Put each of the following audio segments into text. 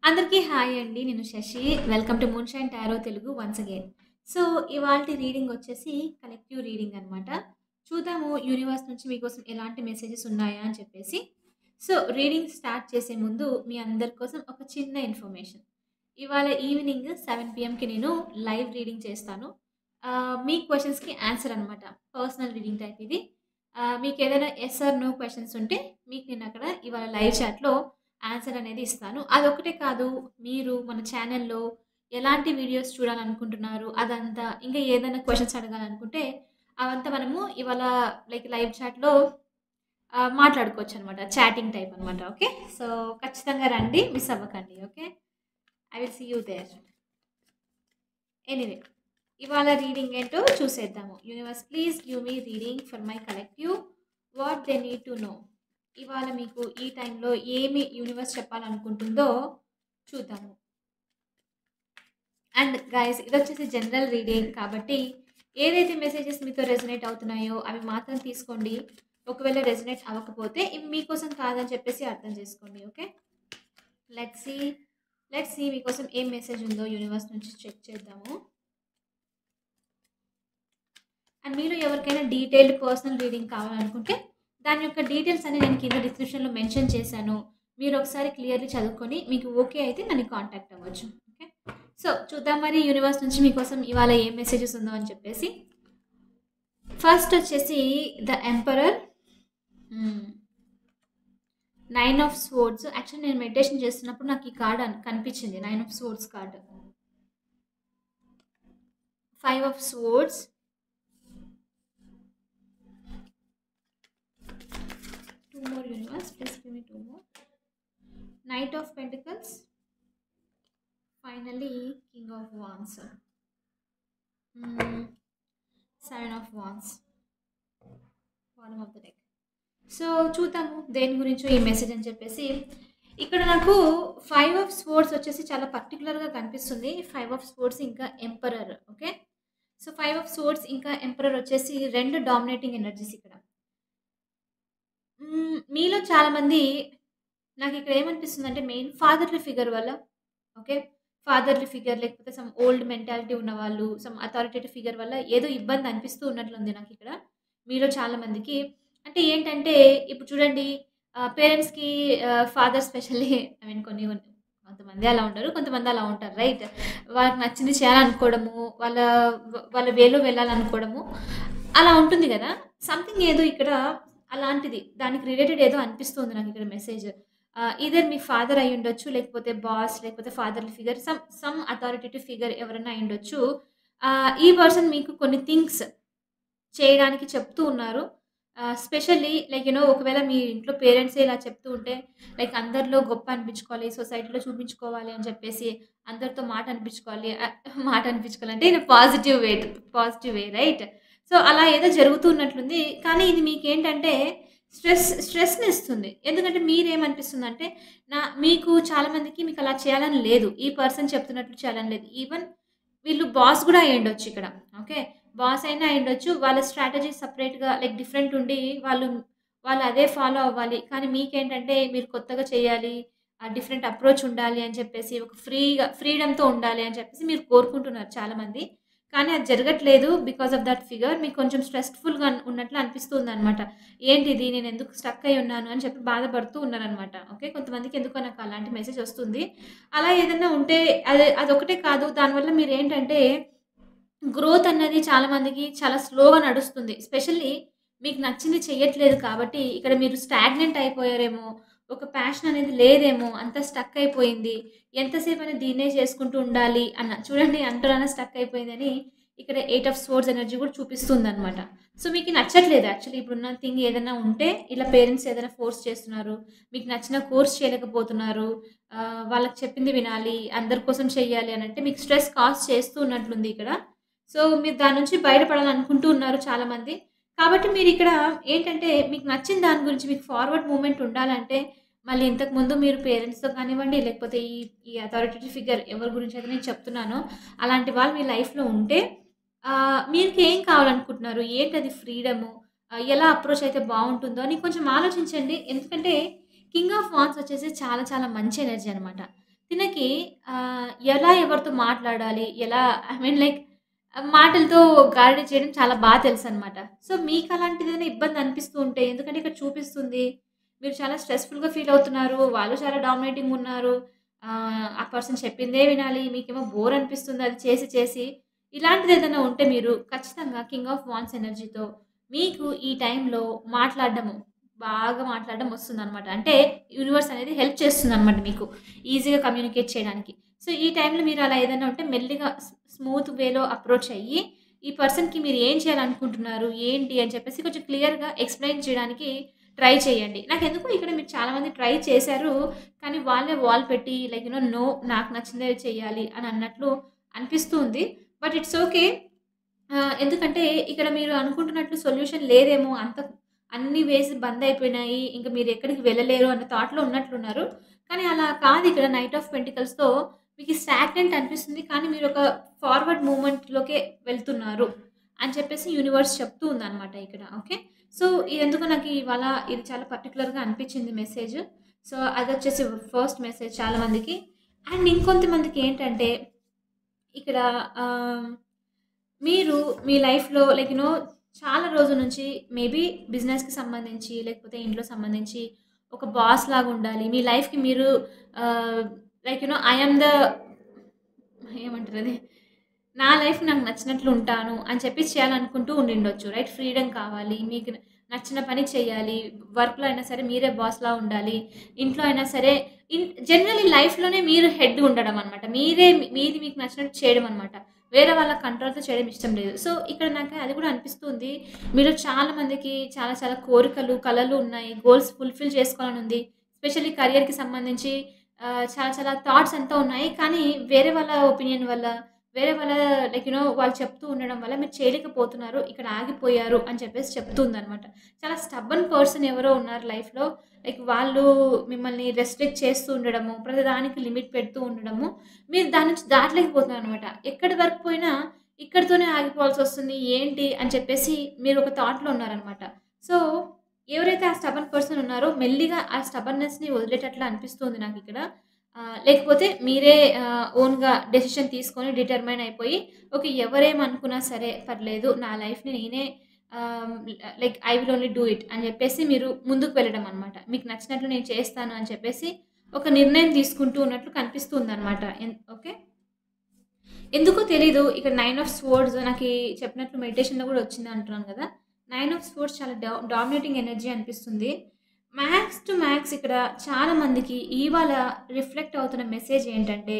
అందరికీ హాయ్ అండి. నేను Shashi. Welcome to moonshine tarot Telugu once again. So, ఇవాల్టి రీడింగ్ వచ్చేసి కలెక్టివ్ రీడింగ్ అనమాట. చూద్దాము యూనివర్స్ నుంచి మీకోసం ఎలాంటి మెసేజెస్ ఉన్నాయా అని చెప్పేసి. సో, రీడింగ్ స్టార్ట్ చేసే ముందు మీ అందరి కోసం ఒక చిన్న ఇన్ఫర్మేషన్. ఇవాళ ఈవినింగ్ 7 పీఎంకి నేను లైవ్ రీడింగ్ చేస్తాను. మీ క్వెషన్స్‌కి ఆన్సర్ అనమాట. పర్సనల్ రీడింగ్ టైప్ ఇది. మీకేదైనా యెస్ ఆర్ నో క్వెషన్స్ ఉంటే మీకు నేనక్కడ ఇవాళ లైవ్ చాట్‌లో ఆన్సర్ అనేది ఇస్తాను. అదొక్కటే కాదు, మీరు మన ఛానెల్‌లో ఎలాంటి వీడియోస్ చూడాలనుకుంటున్నారు, అదంతా ఇంకా ఏదైనా క్వెషన్స్ అడగాలనుకుంటే అవంతా మనము ఇవాళ లైవ్ చాట్‌లో మాట్లాడుకోవచ్చనమాట. చాటింగ్ టైప్ అనమాట. ఓకే. సో, ఖచ్చితంగా రండి. మిస్ అవ్వకండి. Okay. I will see you there. Anyway, ఇవాళ రీడింగ్ ఏంటో చూసేద్దాము. Universe please give me reading for my collective what they need to know. ఇవాళ మీకు ఈ టైంలో ఏమి యూనివర్స్ చెప్పాలనుకుంటుందో చూద్దాము. అండ్ గైస్, ఇదొచ్చేసి జనరల్ రీడింగ్ కాబట్టి ఏదైతే మెసేజెస్ మీతో రెజొనేట్ అవుతున్నాయో అవి మాత్రం తీసుకోండి. ఒకవేళ రెజొనేట్ అవ్వకపోతే ఇవి మీకోసం కాదని చెప్పేసి అర్థం చేసుకోండి. ఓకే. లెట్స్ సీ మీకోసం ఏం మెసేజ్ ఉందో యూనివర్స్ నుంచి చెక్ చేద్దాము. అండ్ మీరు ఎవరికైనా డీటెయిల్డ్ పర్సనల్ రీడింగ్ కావాలనుకుంటే దాని యొక్క డీటెయిల్స్ అన్ని నేను కింద డిస్క్రిప్షన్లో మెన్షన్ చేశాను. మీరు ఒకసారి క్లియర్లీ చదువుకొని మీకు ఓకే అయితే నన్ను కాంటాక్ట్ అవ్వచ్చు. ఓకే. సో, చూద్దాం మరి యూనివర్స్ నుంచి మీకోసం ఇవాళ ఏం మెసేజెస్ ఉందో అని చెప్పేసి. ఫస్ట్ వచ్చేసి the emperor, 9 of swords. Actually నేను మెడిటేషన్ చేస్తున్నప్పుడు నాకు ఈ కార్డ్ కనిపించింది, 9 of swords card. 5 of swords, 2 more universe, please give me 2 more. Knight of Pentacles, finally King of Wands, 7 of Wands, bottom of the deck. So, చూద్దాము దేని గురించో ఈ message అని చెప్పేసి. ఇక్కడ నాకు 5 ఆఫ్ స్వోర్డ్స్ వచ్చేసి చాలా పర్టికులర్గా కనిపిస్తుంది. 5 ఆఫ్ స్వోర్డ్స్ ఇంకా emperor. Okay. So, 5 of swords ఇంకా ఎంపరర్ వచ్చేసి 2 డామినేటింగ్ ఎనర్జీస్ ఇక్కడ. మీలో చాలామంది నాకు ఇక్కడ ఏమనిపిస్తుందంటే మెయిన్ ఫాదర్లీ ఫిగర్ వల్ల. ఓకే. ఫాదర్లీ ఫిగర్ లేకపోతే సమ్ ఓల్డ్ మెంటాలిటీ ఉన్నవాళ్ళు, సమ్ అథారిటేటివ్ ఫిగర్ వల్ల ఏదో ఇబ్బంది అనిపిస్తూ ఉన్నట్లుంది నాకు ఇక్కడ మీలో చాలామందికి. అంటే ఏంటంటే ఇప్పుడు చూడండి, పేరెంట్స్‌కి ఫాదర్ స్పెషల్లీ ఐ మీన్ కొంతమంది అలా ఉండరు. కొంతమంది అలా ఉంటారు. రైట్. వాళ్ళకి నచ్చింది చేయాలనుకోవడము, వాళ్ళ వేలో వెళ్ళాలనుకోవడము అలా ఉంటుంది కదా. సంథింగ్ ఏదో ఇక్కడ అలాంటిది దానికి రిలేటెడ్ ఏదో అనిపిస్తుంది నాకు ఇక్కడ మెసేజ్. ఈదర్ మీ ఫాదర్ అయి ఉండొచ్చు, లేకపోతే బాస్, లేకపోతే fatherly figure, some authoritative figure ఎవరైనా అయి ఉండొచ్చు. ఈ పర్సన్ మీకు కొన్ని థింగ్స్ చేయడానికి చెప్తూ ఉన్నారు. స్పెషల్లీ ఒకవేళ మీ ఇంట్లో పేరెంట్సే ఇలా చెప్తూ ఉంటే అందరిలో గొప్ప అనిపించుకోవాలి, సొసైటీలో చూపించుకోవాలి అని చెప్పేసి అందరితో మాట అనిపించుకోవాలి అంటే in positive way right. So, అలా ఏదో జరుగుతున్నట్లుంది. కానీ ఇది మీకేంటంటే స్ట్రెస్‌ని ఇస్తుంది. ఎందుకంటే మీరేమనిపిస్తుందంటే మీకు చాలామందికి మీకు అలా చేయాలని లేదు. ఈ పర్సన్ చెప్తున్నట్లు చేయాలని లేదు. ఈవెన్ వీళ్ళు బాస్ కూడా అయ్యుండొచ్చు ఇక్కడ. ఓకే. బాస్ అయినా అయ్యుండొచ్చు. వాళ్ళ స్ట్రాటజీ సెపరేట్‌గా డిఫరెంట్ ఉండి వాళ్ళు అదే ఫాలో అవ్వాలి. కానీ మీకేంటంటే మీరు కొత్తగా చేయాలి, డిఫరెంట్ అప్రోచ్ ఉండాలి అని చెప్పేసి ఒక ఫ్రీడమ్‌తో ఉండాలి అని చెప్పేసి మీరు కోరుకుంటున్నారు చాలామంది. కానీ అది జరగట్లేదు. బికాస్ ఆఫ్ దట్ ఫిగర్ మీకు కొంచెం స్ట్రెస్‌ఫుల్‌గా ఉన్నట్లు అనిపిస్తుందనమాట. ఏంటిది నేను ఎందుకు స్టక్ అయ్యి ఉన్నాను అని చెప్పి బాధపడుతూ ఉన్నారనమాట. ఓకే. కొంతమందికి ఎందుకో నాకు అలాంటి మెసేజ్ వస్తుంది. అలా ఏదన్నా ఉంటే అదొకటే కాదు. దానివల్ల మీరేంటంటే గ్రోత్ అన్నది చాలామందికి చాలా స్లోగా నడుస్తుంది. స్పెషల్లీ మీకు నచ్చింది చెయ్యట్లేదు కాబట్టి ఇక్కడ మీరు స్టాగ్నెంట్ అయిపోయారేమో, ఒక ప్యాషన్ అనేది లేదేమో, అంతా స్టక్ అయిపోయింది. ఎంతసేపైనా దీన్నే చేసుకుంటూ ఉండాలి చూడండి అంటరాన స్టక్ అయిపోయిందని ఇక్కడ 8 ఆఫ్ స్వోర్డ్స్ ఎనర్జీ కూడా చూపిస్తుందనమాట. సో, మీకు నచ్చట్లేదు యాక్చువల్లీ ఇప్పుడున్న థింగ్ ఏదైనా ఉంటే ఇలా పేరెంట్స్ ఏదైనా ఫోర్స్ చేస్తున్నారు. మీకు నచ్చిన కోర్స్ చేయలేకపోతున్నారు. వాళ్ళకి చెప్పింది వినాలి, అందరి కోసం చెయ్యాలి అనంటే మీకు స్ట్రెస్ కాజ్ చేస్తూ ఉన్నట్లుంది ఇక్కడ. సో, మీరు దాని నుంచి బయటపడాలనుకుంటూ ఉన్నారు చాలామంది. కాబట్టి మీరిక్కడ ఏంటంటే మీకు నచ్చిన దాని గురించి మీకు ఫార్వర్డ్ మూవ్‌మెంట్ ఉండాలంటే మళ్ళీ ఇంతకుముందు మీరు పేరెంట్స్‌తో కానివ్వండి, లేకపోతే ఈ అథారిటేటివ్ ఫిగర్ ఎవరి గురించైతే నేను చెప్తున్నానో అలాంటి వాళ్ళు మీ లైఫ్‌లో ఉంటే మీకేం కావాలనుకుంటున్నారు? ఏంటది ఫ్రీడము? ఎలా అప్రోచ్ అయితే బావుంటుందో అని కొంచెం ఆలోచించండి. ఎందుకంటే కింగ్ ఆఫ్ వాండ్స్ వచ్చేసి చాలా చాలా మంచి ఎనర్జీ అనమాట. తినకి ఎలా ఎవరితో మాట్లాడాలి? ఎలా ఐ మీన్ లైక్ మాటలతో గారడీ చేయడం చాలా తెలుసనమాట. సో, మీకలాంటిదేదైనా ఇబ్బంది అనిపిస్తూ ఉంటే ఎందుకంటే ఇక్కడ చూపిస్తుంది. మీరు చాలా స్ట్రెస్‌ఫుల్‌గా ఫీల్ అవుతున్నారు. వాళ్ళు చాలా డామినేటింగున్నారు. ఆ పర్సన్ చెప్పిందే వినాలి. మీకేమో బోర్ అనిపిస్తుంది అది చేసి చేసి. ఇలాంటిదేదైనా ఉంటే మీరు ఖచ్చితంగా కింగ్ ఆఫ్ వాండ్స్ ఎనర్జీతో మీకు ఈ టైంలో మాట్లాడడము, బాగా మాట్లాడడం వస్తుందనమాట. అంటే యూనివర్స్ అనేది హెల్ప్ చేస్తుందనమాట మీకు ఈజీగా కమ్యూనికేట్ చేయడానికి. సో, ఈ టైంలో మీరు అలా ఏదైనా ఉంటే మెల్లిగా స్మూత్ వేలో అప్రోచ్ అయ్యి, ఈ పర్సన్‌కి మీరు ఏం చేయాలనుకుంటున్నారు? ఏంటి? అని చెప్పేసి కొంచెం క్లియర్‌గా ఎక్స్‌ప్లెయిన్ చేయడానికి ట్రై చేయండి. నాకెందుకో ఇక్కడ మీరు చాలామంది ట్రై చేశారు. కానీ వాళ్ళే వాల్ పెట్టి లైక్ నో నాకు నచ్చిందే చెయ్యాలి అని అన్నట్లు అనిపిస్తూ ఉంది. But it's okay. ఎందుకంటే ఇక్కడ మీరు అనుకుంటున్నట్లు సొల్యూషన్ లేదేమో అన్ని వేసి బందయిపోయినాయి. ఇంక మీరెక్కడికి వెళ్ళలేరు అన్న థాట్‌లో ఉన్నట్లున్నారు. కానీ అలా కాదు ఇక్కడ నైట్ ఆఫ్ పెంటికల్స్‌తో మీకు స్టాగ్నెంట్ అనిపిస్తుంది. కానీ మీరొక ఫార్వర్డ్ మూవ్‌మెంట్‌లోకే వెళ్తున్నారు అని చెప్పేసి యూనివర్స్ చెప్తూ ఉందనమాట ఇక్కడ. ఓకే. సో, ఎందుకో నాకు ఇవాళ ఇది చాలా పర్టిక్యులర్‌గా అనిపిచ్చింది మెసేజ్. సో, అదొచ్చేసి ఫస్ట్ మెసేజ్ చాలా మందికి. అండ్ ఇంకొంతమందికి ఏంటంటే ఇక్కడ ఆహ్ మీరు మీ లైఫ్‌లో లైక్ చాలా రోజుల నుంచి మేబీ బిజినెస్‌కి సంబంధించి, లేకపోతే ఇంట్లో సంబంధించి ఒక బాస్ లాగా ఉండాలి. మీ లైఫ్‌కి మీరు లైక్ ఐ యామ్ ద ఏమంటారది? నా లైఫ్ నాకు నచ్చినట్లు ఉంటాను అని చెప్పి చేయాలనుకుంటూ ఉండిండొచ్చు. రైట్? ఫ్రీడమ్ కావాలి. మీకు నచ్చిన పని చేయాలి. వర్క్‌లో అయినా సరే మీరే బాస్‌లా ఉండాలి. ఇంట్లో అయినా సరే జనరల్లీ లైఫ్‌లోనే మీరు హెడ్ ఉండడం అనమాట. మీది మీకు నచ్చినట్టు చేయడం అనమాట. వేరే వాళ్ళ కంట్రోల్‌తో చేయడం ఇష్టం లేదు. సో, ఇక్కడ నాకు అది కూడా అనిపిస్తుంది. మీలో చాలా మందికి చాలా చాలా కోరికలు, కలలు ఉన్నాయి. గోల్స్ ఫుల్‌ఫిల్ చేసుకోవాలని ఉంది. ఎస్పెషల్లీ కెరియర్‌కి సంబంధించి చాలా చాలా థాట్స్ అంతా ఉన్నాయి. కానీ వేరే వాళ్ళ ఒపీనియన్ వల్ల వేరే వాళ్ళ లైక్ వాళ్ళు చెప్తూ ఉండడం వల్ల మీరు చేయలేకపోతున్నారు. ఇక్కడ ఆగిపోయారు అని చెప్పేసి చెప్తుందనమాట. చాలా స్టబ్బర్న్ పర్సన్ ఎవరో ఉన్నారు లైఫ్‌లో. లైక్ వాళ్ళు మిమ్మల్ని రెస్ట్రిక్ట్ చేస్తూ ఉండడము, ప్రతిదానికి లిమిట్ పెడుతూ ఉండడము, మీరు దాని నుంచి దాటలేకపోతున్నారనమాట. ఎక్కడి వరకు పోయినా ఇక్కడితోనే ఆగిపోవాల్సొస్తుంది. ఏంటి అని చెప్పేసి మీరు ఒక థాట్‌లో ఉన్నారనమాట. సో, ఎవరైతే ఆ స్టబర్న్ పర్సన్ ఉన్నారో మెల్లిగా ఆ స్టబర్నెస్‌ని వదిలేటట్లు అనిపిస్తుంది నాకిక్కడ. లేకపోతే మీరే ఓన్‌గా డెసిషన్ తీసుకొని డిటర్మైన్ అయిపోయి, ఓకే. ఎవరేమనుకున్నా సరే పర్లేదు. నా లైఫ్‌ని నేనే ఆహ్, like I will only do it అని చెప్పేసి మీరు ముందుకు వెళ్ళడం అనమాట. మీకు నచ్చినట్లు నేను చేస్తాను అని చెప్పేసి ఒక నిర్ణయం తీసుకుంటూ ఉన్నట్లు కనిపిస్తుందనమాట. ఓకే. ఎందుకో తెలీదు. ఇక్కడ 9 ఆఫ్ స్వర్డ్స్ నాకీ చెప్పినట్లు మెడిటేషన్‌లో గూడా వచ్చింది అంటున్నాను గదా! 9 ఆఫ్ స్వర్డ్స్ చాలా డామినేటింగ్ ఎనర్జీ అనిపిస్తుంది. మ్యాక్స్ టు మ్యాక్స్ ఇక్కడ చాలా మందికి ఇవాళ రిఫ్లెక్ట్ అవుతున్న మెసేజ్ ఏంటంటే,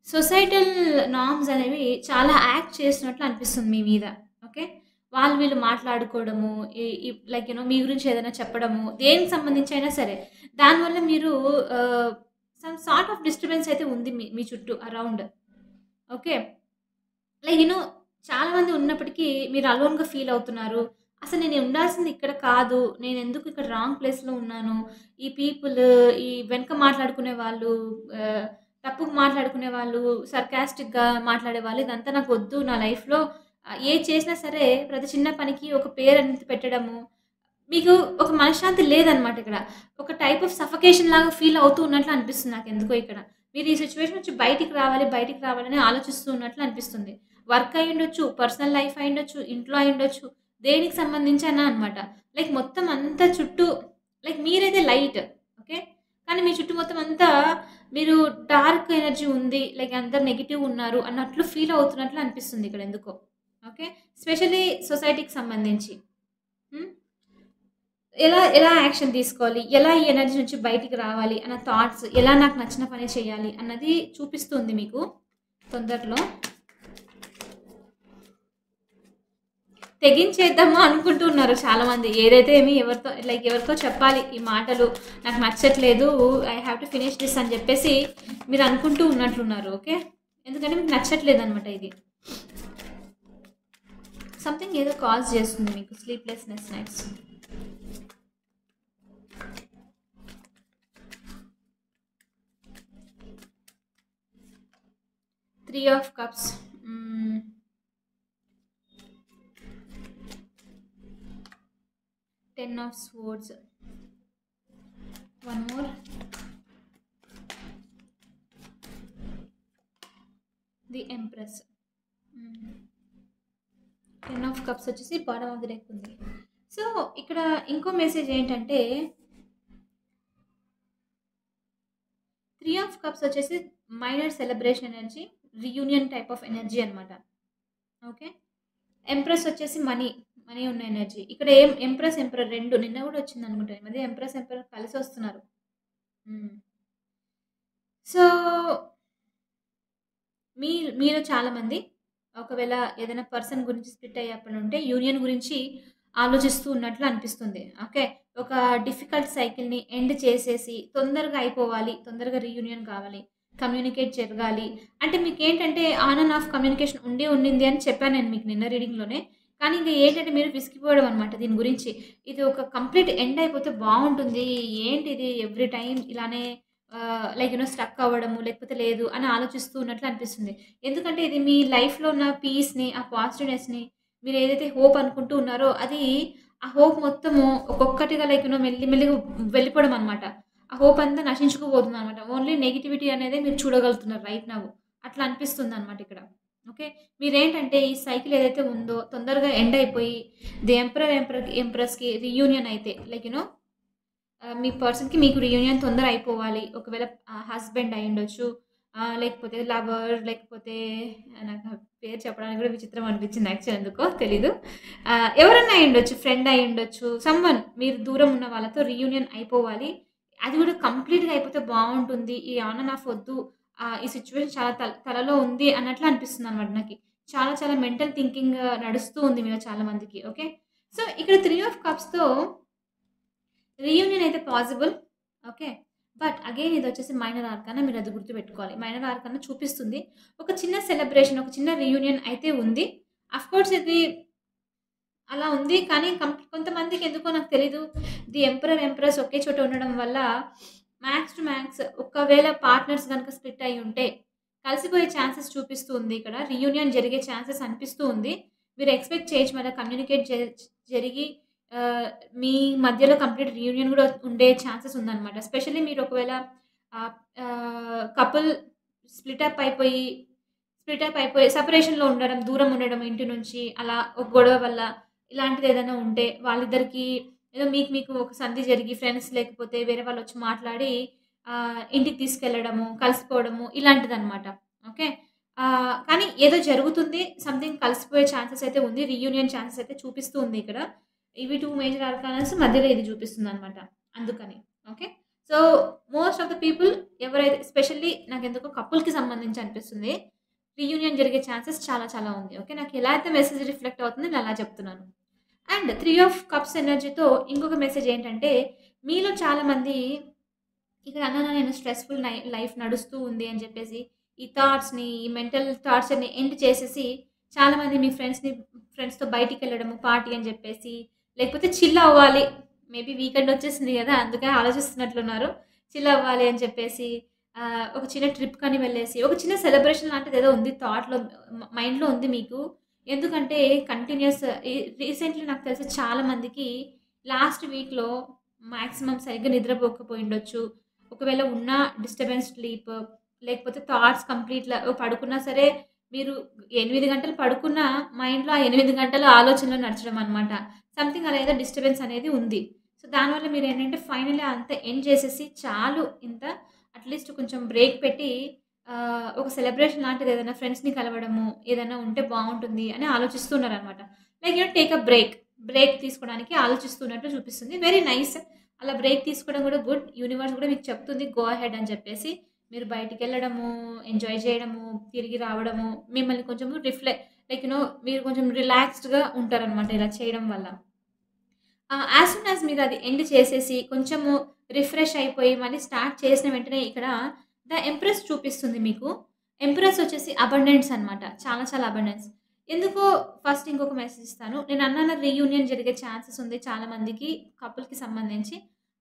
సొసైటల్ నార్మ్స్ అనేవి చాలా యాక్ట్ చేస్తున్నట్లు అనిపిస్తుంది మీ మీద. ఓకే. వాళ్ళు వీళ్ళు మాట్లాడుకోవడము, ఈ ఈ లైక్ మీ గురించి ఏదైనా చెప్పడము, దేనికి సంబంధించి అయినా సరే. దానివల్ల మీరు సమ్ సార్ట్ ఆఫ్ డిస్టర్బెన్స్ అయితే ఉంది మీ మీ చుట్టూ అరౌండ్. ఓకే. లైక్ చాలా మంది ఉన్నప్పటికీ మీరు అలోన్‌గా ఫీల్ అవుతున్నారు. అసలు నేను ఉండాల్సింది ఇక్కడ కాదు. నేనెందుకు ఇక్కడ రాంగ్ ప్లేస్‌లో ఉన్నాను. ఈ పీపుల్ ఈ వెనక మాట్లాడుకునే వాళ్ళు, ఆహ్, తప్పుగా మాట్లాడుకునే వాళ్ళు, సర్కాస్టిక్‌గా మాట్లాడేవాళ్ళు ఇదంతా నాకొద్దు నా లైఫ్‌లో. ఏది చేసినా సరే ప్రతి చిన్న పనికి ఒక పేరనేది పెట్టడము. మీకు ఒక మనశ్శాంతి లేదనమాట ఇక్కడ. ఒక టైప్ ఆఫ్ సఫకేషన్ లాగా ఫీల్ అవుతూ ఉన్నట్లు అనిపిస్తుంది నాకెందుకో ఇక్కడ. మీరు ఈ సిట్యుయేషన్ నుంచి బయటికి రావాలి, బయటికి రావాలని ఆలోచిస్తూ ఉన్నట్లు అనిపిస్తుంది. వర్క్ అయ్యుండొచ్చు, పర్సనల్ లైఫ్ అయ్యుండొచ్చు, ఇంట్లో అయ్యుండొచ్చు. దేనికి సంబంధించైనా అనమాట. లైక్ మొత్తం అంతా చుట్టూ లైక్ మీరైతే లైట్. ఓకే. కానీ మీ చుట్టూ మొత్తం అంతా మీరు డార్క్ ఎనర్జీ ఉంది. లైక్ అందరూ నెగెటివ్ ఉన్నారు అన్నట్లు ఫీల్ అవుతున్నట్లు అనిపిస్తుంది ఇక్కడ ఎందుకో. ఓకే. స్పెషల్లీ సొసైటీకి సంబంధించి. హ్మ్. ఎలా ఎలా యాక్షన్ తీసుకోవాలి? ఎలా ఈ ఎనర్జీ నుంచి బయటికి రావాలి అన్న థాట్స్, ఎలా నాకు నచ్చిన పని చేయాలి అన్నది చూపిస్తుంది మీకు తొందరలో. తెగించేద్దామా అనుకుంటూ ఉన్నారు చాలామంది. ఏదైతే ఏమి ఎవరితో లైక్ ఎవరికో చెప్పాలి ఈ మాటలు. నాకు నచ్చట్లేదు. I have to finish this అని చెప్పేసి మీరు అనుకుంటూ ఉన్నట్లున్నారు. ఓకే. ఎందుకంటే మీకు నచ్చట్లేదనమాట ఇది. సంథింగ్ ఏదో కాజ్ చేస్తుంది మీకు sleeplessness nights. 3 of cups. Hmm. 10 of swords. 1 more. The empress. Hmm. 10 of cups వచ్చేసి బాటమ్ ఆఫ్ ది డెక్ ఉంది. సో, ఇక్కడ ఇంకో మెసేజ్ ఏంటంటే 3 ఆఫ్ కప్స్ వచ్చేసి minor celebration energy, reunion type of energy అనమాట. ఓకే. ఎంప్రెస్ వచ్చేసి మనీ, మనీ ఉన్న energy. ఇక్కడ ఎంప్రెస్, ఎంపరర్ 2 నిన్న గూడా వచ్చిందనుకుంటా. ఈ మధ్య ఎంప్రెస్, ఎంపరర్ కలిసొస్తున్నారు. హ్మ్. సో, మీలో చాలామంది ఒకవేళ ఏదైనా పర్సన్ గురించి స్ప్లిట్ అయ్యేప్పుడుంటే యూనియన్ గురించి ఆలోచిస్తూ ఉన్నట్లు అనిపిస్తుంది. ఓకే. ఒక డిఫికల్ట్ సైకిల్‌ని ఎండ్ చేసేసి తొందరగా అయిపోవాలి. తొందరగా రీయూనియన్ కావాలి. కమ్యూనికేట్ జరగాలి. అంటే మీకేంటంటే ఆన్ అండ్ ఆఫ్ కమ్యూనికేషన్ ఉండింది అని చెప్పాను నేను మీకు నిన్న రీడింగ్‌లోనే. కానీ ఇంక ఏంటంటే మీరు విసిగిపోవడం అనమాట దీని గురించి. ఇది ఒక కంప్లీట్ ఎండ్ అయిపోతే బావుంటుంది. ఏంటిది ఎవ్రీ టైమ్ ఇలానే లైక్ స్టక్ అవ్వడము, లేకపోతే లేదు అని ఆలోచిస్తూ ఉన్నట్లు అనిపిస్తుంది. ఎందుకంటే ఇది మీ లైఫ్‌లో ఉన్న పీస్‌ని, ఆ పాజిటివ్‌నెస్‌ని మీరేదైతే హోప్ అనుకుంటూ ఉన్నారో అది ఆ హోప్ మొత్తము ఒక్కొక్కటిగా లైక్ మెల్లి మెల్లిగా వెళ్ళిపోవడం అనమాట. ఆ హోప్ అంతా నశించుకుపోతుందనమాట. ఓన్లీ నెగటివిటీ అనేదే మీరు చూడగలుగుతున్నారు రైట్ నౌ. అట్లా అనిపిస్తుందనమాట ఇక్కడ. ఓకే. మీరేంటంటే ఈ సైకిల్ ఏదైతే ఉందో తొందరగా ఎండ్ అయిపోయి ది ఎంప్రెస్‌కి రీయూనియన్ అయితే లైక్ మీ పర్సన్‌కి మీకు రీయూనియన్ తొందర అయిపోవాలి. ఒకవేళ హస్బెండ్ అయ్యుండొచ్చు. లేకపోతే లవర్ లేకపోతే నాకు ఆ పేరు చెప్పడానికి కూడా విచిత్రం అనిపించింది యాక్చువల్లీ ఎందుకో తెలీదు. ఎవరన్నా అయ్యుండొచ్చు. ఫ్రెండ్ అయ్యుండొచ్చు. సమ్‌వన్ మీరు దూరం ఉన్న వాళ్ళతో రీయూనియన్ అయిపోవాలి. అది కూడా కంప్లీట్‌గా అయిపోతే బావుంటుంది. ఈ ఆన్ అండ్ ఆఫ్ వద్దు. ఈ సిట్యుయేషన్ చాలా తలలో ఉంది అన్నట్లు అనిపిస్తుందనమాట నాకి. చాలా చాలా మెంటల్ థింకింగ్ నడుస్తూ ఉంది మీలో చాలా మందికి. ఓకే. సో, ఇక్కడ 3 ఆఫ్ కప్స్‌తో రీయూనియన్ అయితే పాసిబుల్. ఓకే. బట్ అగైన్ ఇదొచ్చేసి మైనర్ ఆర్కానా మీరది గుర్తుపెట్టుకోవాలి. మైనర్ ఆర్కానా చూపిస్తుంది. ఒక చిన్న సెలబ్రేషన్, ఒక చిన్న రీయూనియన్ అయితే ఉంది. అఫ్‌కోర్స్ ఇది అలా ఉంది. కానీ కొంతమందికి ఎందుకో నాకు తెలీదు. ది ఎంపరర్, ఎంప్రెస్ ఒకే చోట ఉండడం వల్ల మ్యాక్స్ టు మ్యాక్స్ ఒకవేళ పార్ట్నర్స్ గనుక స్ప్లిట్ అయ్యుంటే కలిసిపోయే ఛాన్సెస్ చూపిస్తూ ఉంది ఇక్కడ. రీయూనియన్ జరిగే ఛాన్సెస్ అనిపిస్తూ ఉంది. మీరు ఎక్స్‌పెక్ట్ చేయొచ్చు మళ్ళా కమ్యూనికేట్ జరిగి ఆహ్, మీ మధ్యలో కంప్లీట్ రీయూనియన్ గూడా ఉండే ఛాన్సెస్ ఉందనమాట. ఎస్పెషల్లీ మీరు ఒకవేళ ఆహ్, కపుల్ స్ప్లిట్ అప్ అయిపోయి సెపరేషన్‌లో ఉండడం, దూరం ఉండడం ఇంటి నుంచి అలా ఒక గొడవ వల్ల ఇలాంటిదేదైనా ఉంటే వాళ్ళిద్దరికీ ఏదో మీకు ఒక సంధి జరిగి ఫ్రెండ్స్ లేకపోతే వేరే వాళ్ళొచ్చి మాట్లాడి ఇంటికి తీసుకెళ్లడము, కలిసిపోవడము ఇలాంటిదనమాట. ఓకే. కానీ ఏదో జరుగుతుంది. సంథింగ్ కలిసిపోయే ఛాన్సెస్ అయితే ఉంది. రీయూనియన్ ఛాన్సెస్ అయితే చూపిస్తూ ఉంది ఇక్కడ. ఇవి 2 మేజర్ ఆర్కానాస్ మధ్యలో ఇది చూపిస్తుందనమాట. అందుకని. Okay. So, most of the people ఎవరైతే ఎస్పెషల్లీ నాకెందుకో కపుల్‌కి సంబంధించి అనిపిస్తుంది. రీయూనియన్ జరిగే ఛాన్సెస్ చాలా చాలా ఉంది. ఓకే. నాకు ఎలా అయితే మెసేజ్ రిఫ్లెక్ట్ అవుతుందో నేను అలా చెప్తున్నాను. అండ్ 3 ఆఫ్ కప్స్ ఎనర్జీతో ఇంకొక మెసేజ్ ఏంటంటే, మీలో చాలామంది ఇక్కడ అన్నానా నేను స్ట్రెస్‌ఫుల్ లైఫ్ నడుస్తూ ఉంది అని చెప్పేసి, ఈ థాట్స్‌ని, ఈ మెంటల్ టార్చర్‌ని ఎండ్ చేసేసి చాలామంది మీ ఫ్రెండ్స్‌తో బయటికెళ్ళడము, పార్టీ అని చెప్పేసి, లేకపోతే చిల్ అవ్వాలి. మేబీ వీకెండ్ వచ్చేసింది గదా! అందుకే ఆలోచిస్తున్నట్లున్నారు. చిల్ అవ్వాలి అని చెప్పేసి ఒక చిన్న ట్రిప్‌కని వెళ్ళేసి, ఒక చిన్న సెలబ్రేషన్ లాంటిదేదో ఉంది థాట్‌లో మైండ్‌లో ఉంది మీకు. ఎందుకంటే కంటిన్యూయస్ రీసెంట్‌లీ నాకు తెలిసి చాలా మందికి లాస్ట్ వీక్‌లో మాక్సిమం సరిగ్గా నిద్రపోకపోయుండొచ్చు. ఒకవేళ ఉన్నా డిస్టర్బెన్స్ స్లీప్ లేకపోతే థాట్స్ కంప్లీట్‌లా పడుకున్నా సరే మీరు 8 గంటలు పడుకున్నా మైండ్‌లో ఆ 8 గంటలు ఆలోచనలు నడచడం అనమాట. సంథింగ్ అలా ఏదో డిస్టర్బెన్స్ అనేది ఉంది. సో, దానివల్ల మీరేంటంటే ఫైనల్లీ అంతా ఎండ్ చేసేసి చాలు ఇంత అట్‌లీస్ట్ కొంచెం బ్రేక్ పెట్టి ఒక సెలబ్రేషన్ లాంటిది ఏదైనా ఫ్రెండ్స్‌ని కలవడము, ఏదైనా ఉంటే బావుంటుంది అని ఆలోచిస్తున్నారనమాట. Like take a break. Break తీసుకోవడానికి ఆలోచిస్తున్నట్లు చూపిస్తుంది. Very nice. అలా బ్రేక్ తీసుకోవడం కూడా గుడ్. యూనివర్స్ కూడా మీకు చెప్తుంది గో అహెడ్ అని చెప్పేసి. మీరు బయటికెళ్ళడము, ఎంజాయ్ చేయడము, తిరిగి రావడము, మిమ్మల్ని కొంచెం లైక్ మీరు కొంచెం రిలాక్స్డ్‌గా ఉంటారనమాట ఇలా చేయడం వల్ల. యాస్ సూన్ యాస్ మీరది ఎండ్ చేసేసి కొంచెము రిఫ్రెష్ అయిపోయి మళ్ళీ స్టార్ట్ చేసిన వెంటనే ఇక్కడ ద ఎంప్రెస్ చూపిస్తుంది మీకు. ఎంప్రెస్ వచ్చేసి అబండెన్స్ అనమాట. చాలా చాలా అబండెన్స్. ఎందుకో ఫస్ట్ ఇంకొక మెసేజ్ ఇస్తాను. నేను అన్నాను రీయూనియన్ జరిగే ఛాన్సెస్ ఉంది చాలా మందికి కపుల్‌కి సంబంధించి.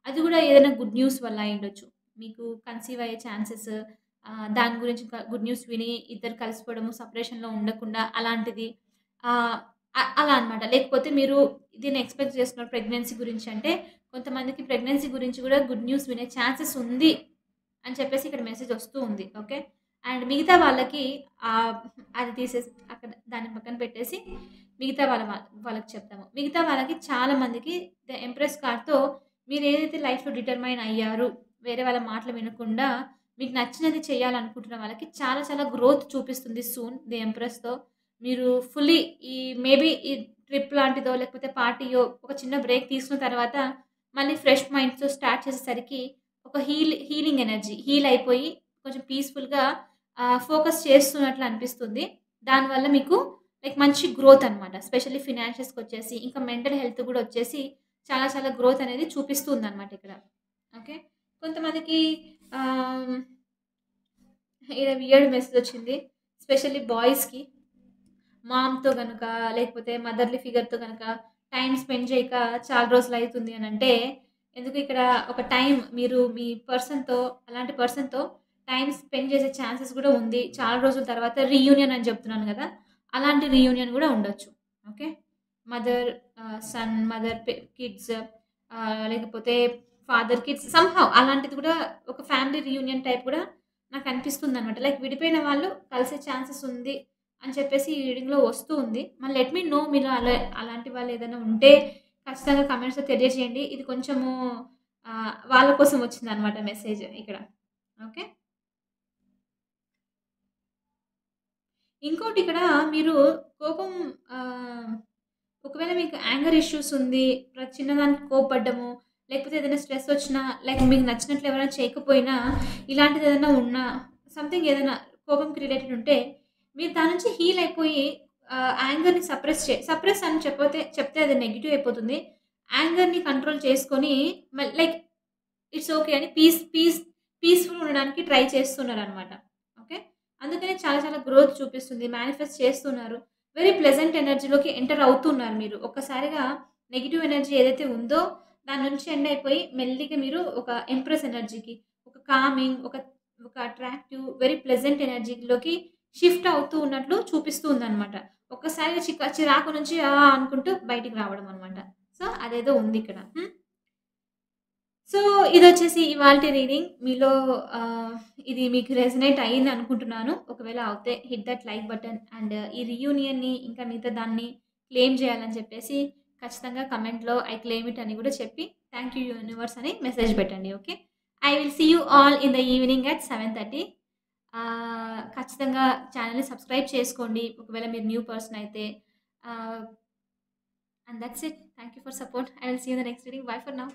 అది కూడా ఏదైనా గుడ్ న్యూస్ వల్ల అయ్యుండొచ్చు. మీకు కన్సీవ్ అయ్యే ఛాన్సెస్ దాని గురించి గుడ్ న్యూస్ విని ఇద్దరు కలిసిపోవడము, సెపరేషన్‌లో ఉండకుండా అలాంటిది. ఆహ్, అలా అనమాట. లేకపోతే మీరు దీన్ని ఎక్స్‌పెక్ట్ చేస్తున్నారు ప్రెగ్నెన్సీ గురించి అంటే, కొంతమందికి ప్రెగ్నెన్సీ గురించి గూడా గుడ్ న్యూస్ వినే ఛాన్సెస్ ఉంది అని చెప్పేసి ఇక్కడ మెసేజ్ ఒస్తూ ఉంది. ఓకే. అండ్ మిగతా వాళ్ళకి ఆహ్, అది తీసేసి అక్కడ దాన్ని పక్కన పెట్టేసి మిగతా వాళ్ళకి చెప్తాము. మిగతా వాళ్ళకి చాలా మందికి ద ఎంప్రెస్ కార్డ్‌తో మీరేదైతే లైఫ్‌లో డిటర్మైన్ అయ్యారు, వేరే వాళ్ళ మాటలు వినకుండా మీకు నచ్చినది చేయాలనుకుంటున్న వాళ్ళకి చాలా చాలా గ్రోత్ చూపిస్తుంది సూన్ ది ఎంప్రెస్‌తో. మీరు ఫుల్లీ ఈ మేబీ ఈ ట్రిప్ లాంటిదో లేకపోతే పార్టీయో ఒక చిన్న బ్రేక్ తీసుకున్న తర్వాత మళ్ళీ ఫ్రెష్ మైండ్స్‌తో స్టార్ట్ చేసేసరికి ఒక హీలింగ్ ఎనర్జీ హీల్ అయిపోయి కొంచెం పీస్‌ఫుల్‌గా ఫోకస్ చేస్తున్నట్లు అనిపిస్తుంది. దానివల్ల మీకు లైక్ మంచి గ్రోత్ అనమాట. స్పెషల్లీ ఫినాన్షియల్స్‌కొచ్చేసి ఇంకా మెంటల్ హెల్త్ గూడా వచ్చేసి చాలా చాలా గ్రోత్ అనేది చూపిస్తుందనమాట ఇక్కడ. ఓకే. కొంతమందికి ఆహ్, ఈడ వియర్డ్ మెసేజ్ వచ్చింది. స్పెషల్లీ బాయ్స్‌కి. మామ్‌తో గనక, లేకపోతే మదర్‌లీ ఫిగర్‌తో గనక టైమ్ స్పెండ్ చేయక చాలా రోజులైతుంది అనంటే, ఎందుకు ఇక్కడ ఒక టైమ్ మీరు మీ పర్సన్‌తో అలాంటి పర్సన్‌తో టైమ్ స్పెండ్ చేసే ఛాన్సెస్ గూడా ఉంది. చాలా రోజుల తర్వాత రీయూనియన్ అని చెప్తున్నాను గదా! అలాంటి రీయూనియన్ గూడా ఉండొచ్చు. Okay. Mother sun, mother kids లేకపోతే ఫాదర్ కిడ్స్ సమ్‌హౌ అలాంటిది కూడా ఒక ఫ్యామిలీ రీయూనియన్ టైప్ కూడా నాకనిపిస్తుందనమాట. లైక్ విడిపోయిన వాళ్ళు కలిసే ఛాన్సెస్ ఉంది అని చెప్పేసి ఈ రీడింగ్‌లో వస్తూ ఉంది. మరి లెట్ మీ నో మీలో అలాంటి వాళ్ళేదైనా ఉంటే ఖచ్చితంగా కామెంట్స్‌లో తెలియజేయండి. ఇది కొంచెము వాళ్ళ కోసం వచ్చిందనమాట మెసేజ్ ఇక్కడ. ఓకే. ఇంకోటి ఇక్కడ మీరు కోపం ఆహ్, ఒకవేళ మీకు యాంగర్ ఇష్యూస్ ఉంది. ప్రతి చిన్నదానికి కోప్పడ్డము, లేకపోతే ఏదైనా స్ట్రెస్ వచ్చినా, లైక్ మీకు నచ్చినట్లు ఎవరైనా చేయకపోయినా, ఇలాంటిదేదైనా ఉన్నా, సంథింగ్ ఏదైనా కోపంకి రిలేటెడ్ ఉంటే, మీరు దాని నుంచి హీల్ అయిపోయి యాంగర్‌ని సప్రెస్ అని చెప్తే అది నెగెటివ్ అయిపోతుంది. యాంగర్‌ని కంట్రోల్ చేసుకొని లైక్ ఇట్స్ ఓకే అని పీస్‌ఫుల్‌గా ఉండడానికి ట్రై చేస్తున్నారనమాట. ఓకే. అందుకనే చాలా చాలా గ్రోత్ చూపిస్తుంది. మేనిఫెస్ట్ చేస్తున్నారు. వెరీ ప్లెజెంట్ ఎనర్జీలోకి ఎంటర్ అవుతున్నారు మీరు. ఒక్కసారిగా నెగెటివ్ ఎనర్జీ ఏదైతే ఉందో దాని నుంచి ఎండ్ అయిపోయి మెల్లిగా మీరు ఒక ఎంప్రెస్ ఎనర్జీకి, ఒక కామింగ్, ఒక అట్రాక్టివ్, వెరీ ప్లెజెంట్ ఎనర్జీలోకి షిఫ్ట్ అవుతూ ఉన్నట్లు చూపిస్తూ ఉందనమాట. ఒక్కసారిగా చిరాకు నుంచి అనుకుంటూ బయటికి రావడం అనమాట. సో, అదేదో ఉందిక్కడ. హ్మ్. సో, ఇదొచ్చేసి ఇవాల్టి రీడింగ్. మీలో ఆహ్, ఇది మీకు రెసొనేట్ అయిందనుకుంటున్నాను. ఒకవేళ అవుతే hit that like button and ఈ రీయూనియన్‌ని ఇంకా మిగతా దాన్ని క్లెయిమ్ చేయాలని చెప్పేసి ఖచ్చితంగా కమెంట్‌లో ఐ క్లెయిమ్ ఇట్ అని కూడా చెప్పి థాంక్ యూ యూనివర్స్ అని మెసేజ్ పెట్టండి. Okay. I will see you all in the evening at 7:30. ఖచ్చితంగా ఛానెల్‌ని సబ్స్క్రైబ్ చేసుకోండి. ఒకవేళ మీరు న్యూ పర్సన్ అయితే. Ah, and that's it. Thank you for support. I will see you in the next reading. Bye for now.